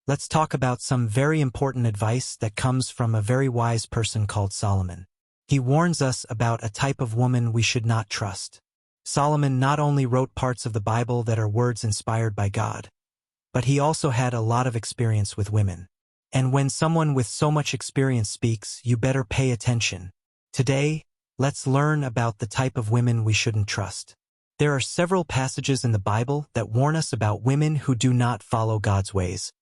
let's talk about some very important advice that comes from a very wise person called Solomon. He warns us about a type of woman we should not trust. Solomon not only wrote parts of the Bible that are words inspired by God, but he also had a lot of experience with women. And when someone with so much experience speaks, you better pay attention. Today, let's learn about the type of women we shouldn't trust. There are several passages in the Bible that warn us about women who do not follow God's ways,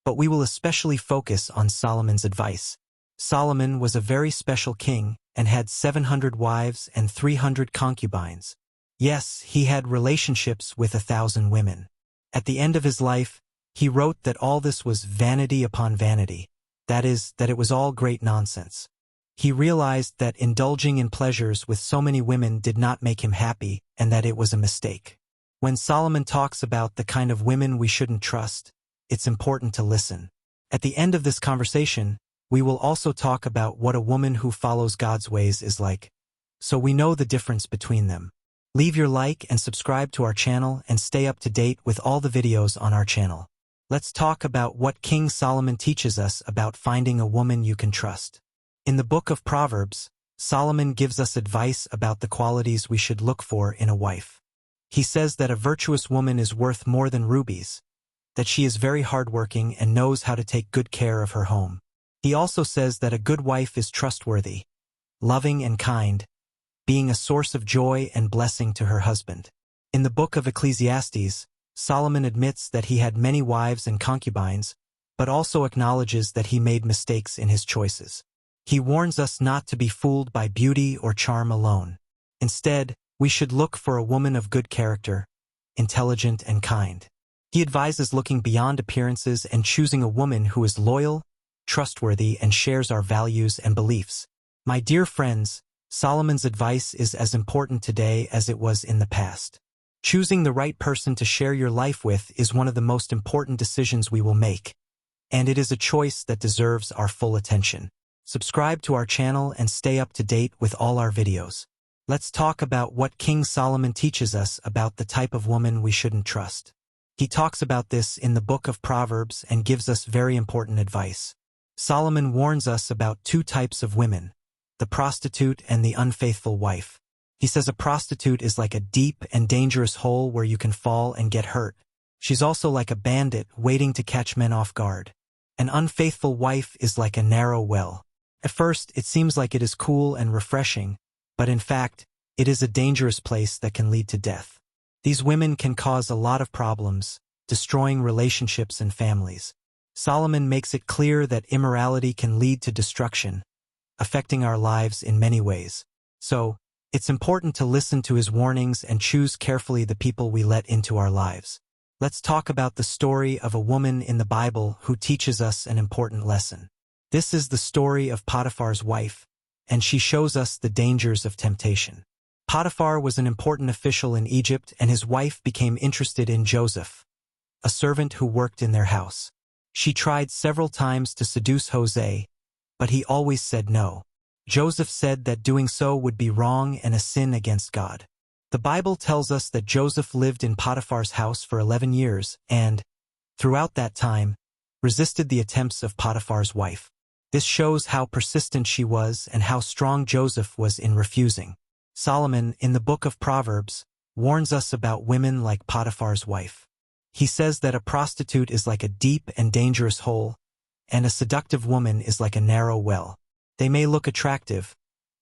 but we will especially focus on Solomon's advice. Solomon was a very special king and had 700 wives and 300 concubines. Yes, he had relationships with 1,000 women. At the end of his life, he wrote that all this was vanity upon vanity, that is, that it was all great nonsense. He realized that indulging in pleasures with so many women did not make him happy and that it was a mistake. When Solomon talks about the kind of women we shouldn't trust, it's important to listen. At the end of this conversation, we will also talk about what a woman who follows God's ways is like, so we know the difference between them. Leave your like and subscribe to our channel and stay up to date with all the videos on our channel. Let's talk about what King Solomon teaches us about finding a woman you can trust. In the book of Proverbs, Solomon gives us advice about the qualities we should look for in a wife. He says that a virtuous woman is worth more than rubies, that she is very hardworking and knows how to take good care of her home. He also says that a good wife is trustworthy, loving and kind, being a source of joy and blessing to her husband. In the book of Ecclesiastes, Solomon admits that he had many wives and concubines, but also acknowledges that he made mistakes in his choices. He warns us not to be fooled by beauty or charm alone. Instead, we should look for a woman of good character, intelligent and kind. He advises looking beyond appearances and choosing a woman who is loyal, trustworthy, and shares our values and beliefs. My dear friends, Solomon's advice is as important today as it was in the past. Choosing the right person to share your life with is one of the most important decisions we will make, and it is a choice that deserves our full attention. Subscribe to our channel and stay up to date with all our videos. Let's talk about what King Solomon teaches us about the type of woman we shouldn't trust. He talks about this in the book of Proverbs and gives us very important advice. Solomon warns us about two types of women, the prostitute and the unfaithful wife. He says a prostitute is like a deep and dangerous hole where you can fall and get hurt. She's also like a bandit waiting to catch men off guard. An unfaithful wife is like a narrow well. At first, it seems like it is cool and refreshing, but in fact, it is a dangerous place that can lead to death. These women can cause a lot of problems, destroying relationships and families. Solomon makes it clear that immorality can lead to destruction, affecting our lives in many ways. So, it's important to listen to his warnings and choose carefully the people we let into our lives. Let's talk about the story of a woman in the Bible who teaches us an important lesson. This is the story of Potiphar's wife, and she shows us the dangers of temptation. Potiphar was an important official in Egypt, and his wife became interested in Joseph, a servant who worked in their house. She tried several times to seduce Jose, but he always said no. Joseph said that doing so would be wrong and a sin against God. The Bible tells us that Joseph lived in Potiphar's house for 11 years and, throughout that time, resisted the attempts of Potiphar's wife. This shows how persistent she was and how strong Joseph was in refusing. Solomon, in the book of Proverbs, warns us about women like Potiphar's wife. He says that a prostitute is like a deep and dangerous hole, and a seductive woman is like a narrow well. They may look attractive,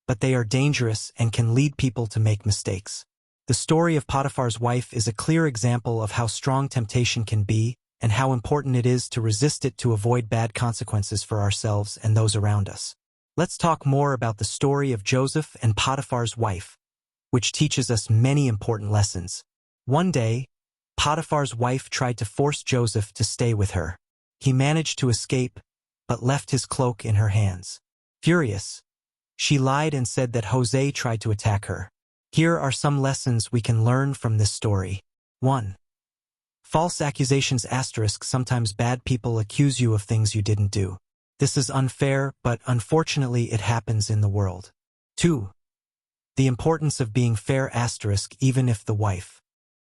but they are dangerous and can lead people to make mistakes. The story of Potiphar's wife is a clear example of how strong temptation can be and how important it is to resist it to avoid bad consequences for ourselves and those around us. Let's talk more about the story of Joseph and Potiphar's wife, which teaches us many important lessons. One day, Potiphar's wife tried to force Joseph to stay with her. He managed to escape, but left his cloak in her hands. Furious, she lied and said that Jose tried to attack her. Here are some lessons we can learn from this story. 1. False accusations *. Sometimes bad people accuse you of things you didn't do. This is unfair, but unfortunately it happens in the world. 2. The importance of being fair *. Even if the wife.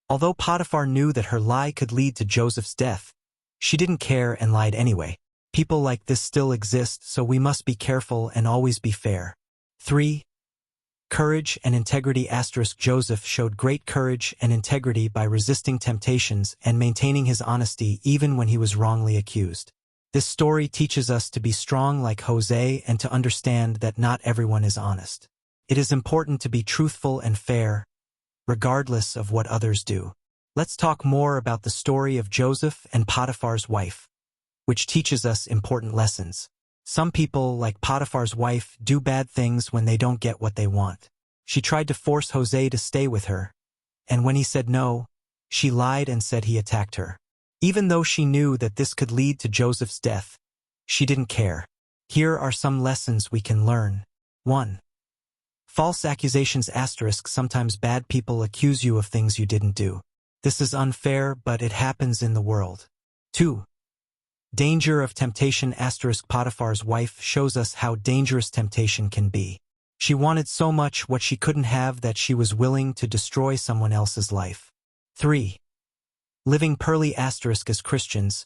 Although Potiphar knew that her lie could lead to Joseph's death, She didn't care and lied anyway. People like this still exist, so we must be careful and always be fair. 3. Courage and integrity. Joseph showed great courage and integrity by resisting temptations and maintaining his honesty even when he was wrongly accused. This story teaches us to be strong like Jose and to understand that not everyone is honest. It is important to be truthful and fair, regardless of what others do. Let's talk more about the story of Joseph and Potiphar's wife, which teaches us important lessons. Some people, like Potiphar's wife, do bad things when they don't get what they want. She tried to force Jose to stay with her, and when he said no, she lied and said he attacked her. Even though she knew that this could lead to Joseph's death, she didn't care. Here are some lessons we can learn. 1. False accusations. Sometimes bad people accuse you of things you didn't do. This is unfair, but it happens in the world. 2. Danger of temptation. Potiphar's wife shows us how dangerous temptation can be. She wanted so much what she couldn't have that she was willing to destroy someone else's life. 3. Living purely. As Christians,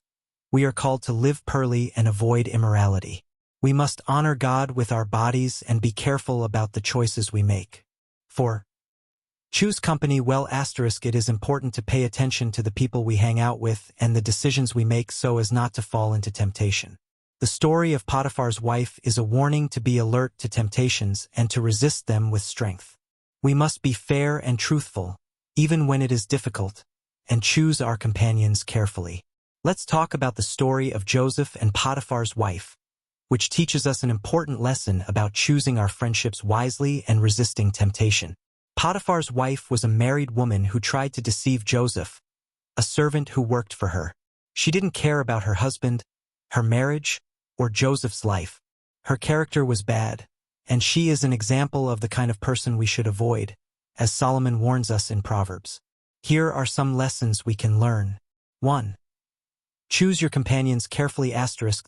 we are called to live purely and avoid immorality. We must honor God with our bodies and be careful about the choices we make. 4. Choose company well. It is important to pay attention to the people we hang out with and the decisions we make so as not to fall into temptation. The story of Potiphar's wife is a warning to be alert to temptations and to resist them with strength. We must be fair and truthful, even when it is difficult, and choose our companions carefully. Let's talk about the story of Joseph and Potiphar's wife, which teaches us an important lesson about choosing our friendships wisely and resisting temptation. Potiphar's wife was a married woman who tried to deceive Joseph, a servant who worked for her. She didn't care about her husband, her marriage, or Joseph's life. Her character was bad, and she is an example of the kind of person we should avoid, as Solomon warns us in Proverbs. Here are some lessons we can learn. 1. Choose your companions carefully.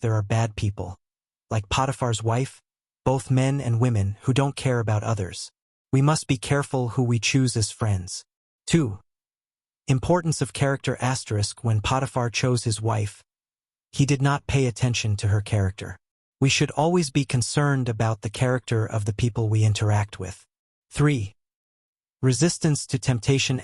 There are bad people, like Potiphar's wife, both men and women who don't care about others. We must be careful who we choose as friends. 2. Importance of character. When Potiphar chose his wife, he did not pay attention to her character. We should always be concerned about the character of the people we interact with. 3. Resistance to temptation.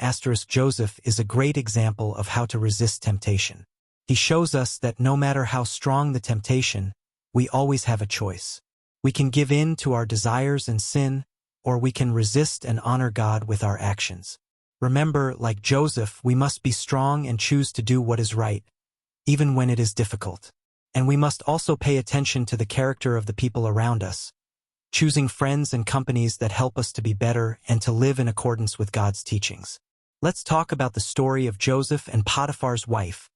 Joseph is a great example of how to resist temptation. He shows us that no matter how strong the temptation, we always have a choice. We can give in to our desires and sin, or we can resist and honor God with our actions. Remember, like Joseph, we must be strong and choose to do what is right, even when it is difficult. And we must also pay attention to the character of the people around us, choosing friends and companies that help us to be better and to live in accordance with God's teachings. Let's talk about the story of Joseph and Potiphar's wife,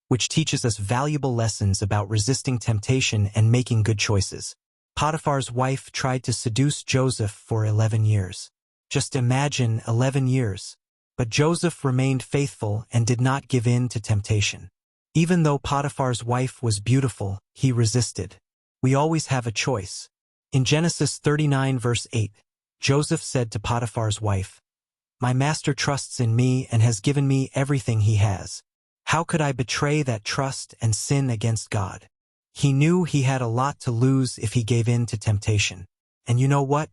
which teaches us valuable lessons about resisting temptation and making good choices. Potiphar's wife tried to seduce Joseph for 11 years. Just imagine 11 years. But Joseph remained faithful and did not give in to temptation. Even though Potiphar's wife was beautiful, he resisted. We always have a choice. In Genesis 39 verse 8, Joseph said to Potiphar's wife, "My master trusts in me and has given me everything he has. How could I betray that trust and sin against God?" He knew he had a lot to lose if he gave in to temptation. And you know what?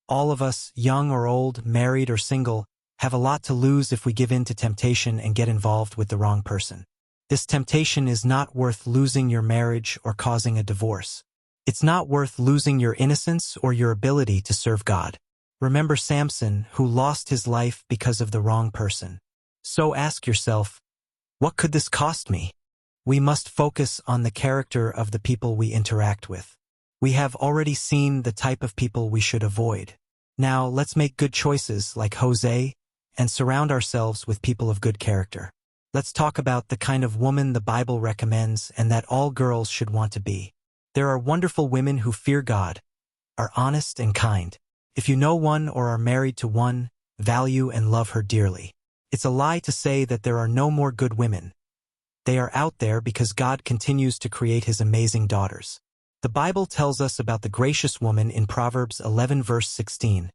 All of us, young or old, married or single, have a lot to lose if we give in to temptation and get involved with the wrong person. This temptation is not worth losing your marriage or causing a divorce. It's not worth losing your innocence or your ability to serve God. Remember Samson, who lost his life because of the wrong person. So ask yourself, what could this cost me? We must focus on the character of the people we interact with. We have already seen the type of people we should avoid. Now let's make good choices like Jose and surround ourselves with people of good character. Let's talk about the kind of woman the Bible recommends and that all girls should want to be. There are wonderful women who fear God, are honest and kind. If you know one or are married to one, value and love her dearly. It's a lie to say that there are no more good women. They are out there because God continues to create his amazing daughters. The Bible tells us about the gracious woman in Proverbs 11 verse 16.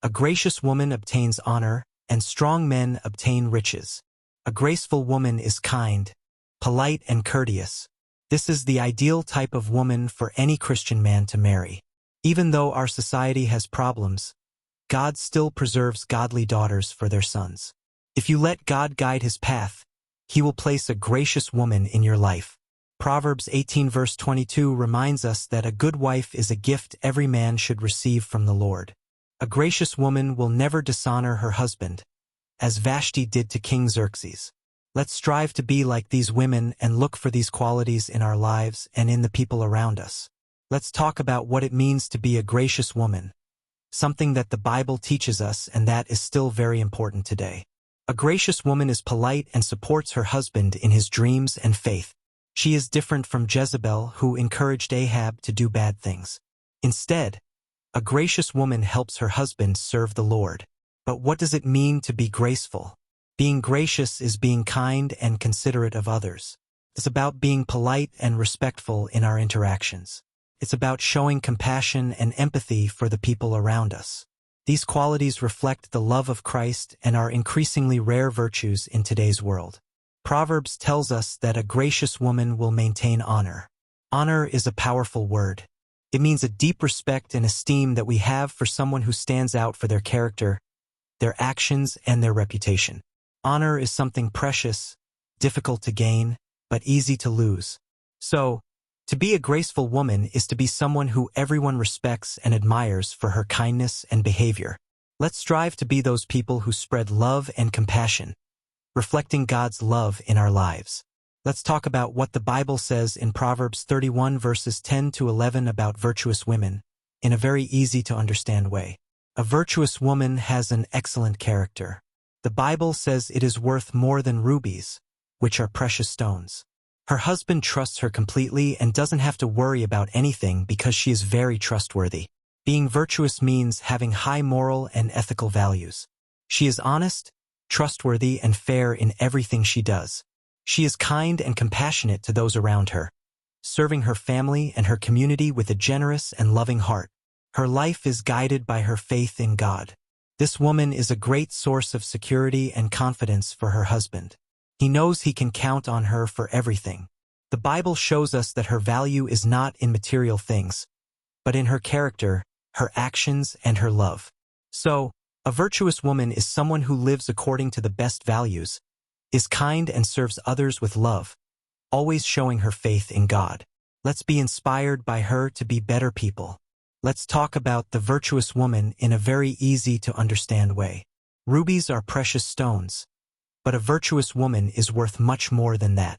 A gracious woman obtains honor, and strong men obtain riches. A graceful woman is kind, polite and courteous. This is the ideal type of woman for any Christian man to marry. Even though our society has problems, God still preserves godly daughters for their sons. If you let God guide his path, he will place a gracious woman in your life. Proverbs 18 verse 22 reminds us that a good wife is a gift every man should receive from the Lord. A gracious woman will never dishonor her husband, as Vashti did to King Xerxes. Let's strive to be like these women and look for these qualities in our lives and in the people around us. Let's talk about what it means to be a gracious woman, something that the Bible teaches us and that is still very important today. A gracious woman is polite and supports her husband in his dreams and faith. She is different from Jezebel, who encouraged Ahab to do bad things. Instead, a gracious woman helps her husband serve the Lord. But what does it mean to be graceful? Being gracious is being kind and considerate of others. It's about being polite and respectful in our interactions. It's about showing compassion and empathy for the people around us. These qualities reflect the love of Christ and are increasingly rare virtues in today's world. Proverbs tells us that a gracious woman will maintain honor. Honor is a powerful word. It means a deep respect and esteem that we have for someone who stands out for their character, their actions, and their reputation. Honor is something precious, difficult to gain, but easy to lose. So, to be a graceful woman is to be someone who everyone respects and admires for her kindness and behavior. Let's strive to be those people who spread love and compassion, reflecting God's love in our lives. Let's talk about what the Bible says in Proverbs 31 verses 10 to 11 about virtuous women, in a very easy-to-understand way. A virtuous woman has an excellent character. The Bible says it is worth more than rubies, which are precious stones. Her husband trusts her completely and doesn't have to worry about anything because she is very trustworthy. Being virtuous means having high moral and ethical values. She is honest, trustworthy, and fair in everything she does. She is kind and compassionate to those around her, serving her family and her community with a generous and loving heart. Her life is guided by her faith in God. This woman is a great source of security and confidence for her husband. He knows he can count on her for everything. The Bible shows us that her value is not in material things, but in her character, her actions, and her love. So, a virtuous woman is someone who lives according to the best values, is kind and serves others with love, always showing her faith in God. Let's be inspired by her to be better people. Let's talk about the virtuous woman in a very easy-to-understand way. Rubies are precious stones, but a virtuous woman is worth much more than that.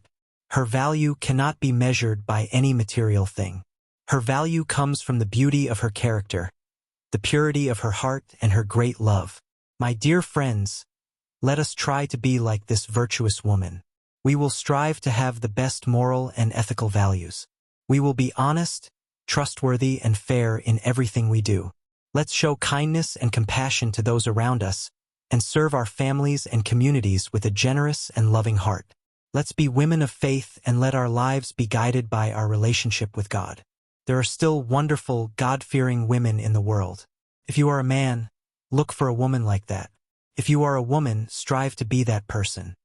Her value cannot be measured by any material thing. Her value comes from the beauty of her character, the purity of her heart, and her great love. My dear friends, let us try to be like this virtuous woman. We will strive to have the best moral and ethical values. We will be honest, trustworthy, and fair in everything we do. Let's show kindness and compassion to those around us and serve our families and communities with a generous and loving heart. Let's be women of faith and let our lives be guided by our relationship with God. There are still wonderful, God-fearing women in the world. If you are a man, look for a woman like that. If you are a woman, strive to be that person.